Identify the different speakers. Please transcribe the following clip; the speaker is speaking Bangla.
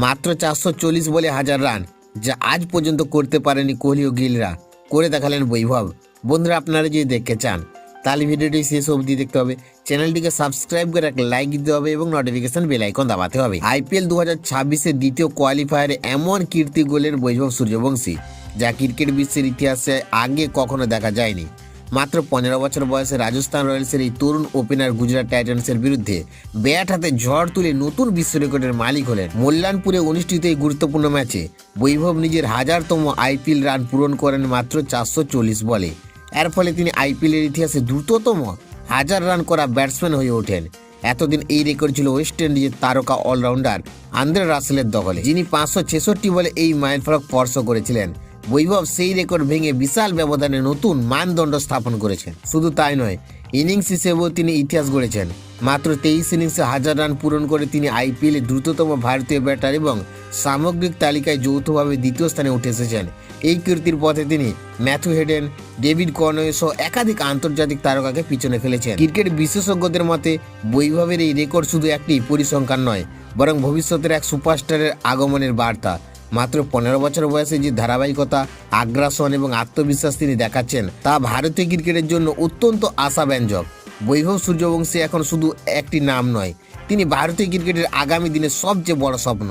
Speaker 1: মাত্র 440 বলে 1000 রান, যা আজ পর্যন্ত করতে পারেনি কোহলি ও গিলরা, করে দেখালেন বৈভব। বন্ধুরা, আপনারা যদি দেখতে চান তাহলে ভিডিওটি শেষ অবধি দেখতে হবে, চ্যানেলটিকে সাবস্ক্রাইব করে একটা লাইক দিতে হবে এবং নোটিফিকেশন বেল আইকন দাবাতে হবে। আইপিএল 2026-এর দ্বিতীয় কোয়ালিফায়ারে এমন কীর্তি গোলের বৈভব সূর্যবংশী, যা ক্রিকেট বিশ্বের ইতিহাসে আগে কখনো দেখা যায়নি। মাত্র 15 বছর বয়সে রাজস্থান রয়্যালসের এই তরুণ ওপেনার গুজরাট টাইটান্সের বিরুদ্ধে ব্যাট হাতে ঝড় তুলে নতুন বিশ্ব রেকর্ডের মালিক হলেন। মল্লানপুরে অনুষ্ঠিত এই গুরুত্বপূর্ণ ম্যাচে বৈভব নিজের 1000তম আইপিএল রান পূরণ করেন মাত্র 440 বলে। এর ফলে তিনি আইপিএলের ইতিহাসে দ্রুততম 1000 রান করা ব্যাটসম্যান হয়ে ওঠেন। এতদিন এই রেকর্ড ছিল ওয়েস্ট ইন্ডিজের তারকা অলরাউন্ডার আন্দ্রে রাসেলের দখলে, যিনি 566 বলে এই মাইলফলক স্পর্শ করেছিলেন। বৈভব সেই রেকর্ড ভেঙে বিশাল ব্যবধানে নতুন মানদণ্ড স্থাপন করেছেন। শুধু তাই নয়, ইনিংস হিসেবেও তিনি ইতিহাস গড়েছেন। মাত্র 23 ইনিংসে 1000 রান পূরণ করে তিনি আইপিএলে দ্রুততম ভারতীয় ব্যাটার এবং সামগ্রিক তালিকায় যৌথভাবে দ্বিতীয় স্থানে উঠে এসেছেন। এই কীর্তির পথে তিনি ম্যাথু হেডেন, ডেভিড কনওয়ে সহ একাধিক আন্তর্জাতিক তারকাকে পিছনে ফেলেছেন। ক্রিকেট বিশেষজ্ঞদের মতে বৈভবের এই রেকর্ড শুধু একটি পরিসংখ্যান নয়, বরং ভবিষ্যতের এক সুপারস্টারের আগমনের বার্তা। মাত্র 15 বছর বয়সে যে ধারাবাহিকতা, আগ্রাসন এবং আত্মবিশ্বাস তিনি দেখাচ্ছেন, তা ভারতীয় ক্রিকেটের জন্য অত্যন্ত আশাব্যঞ্জক। বৈভব সূর্যবংশী এখন শুধু একটি নাম নয়, তিনি ভারতীয় ক্রিকেটের আগামী দিনের সবচেয়ে বড় স্বপ্ন।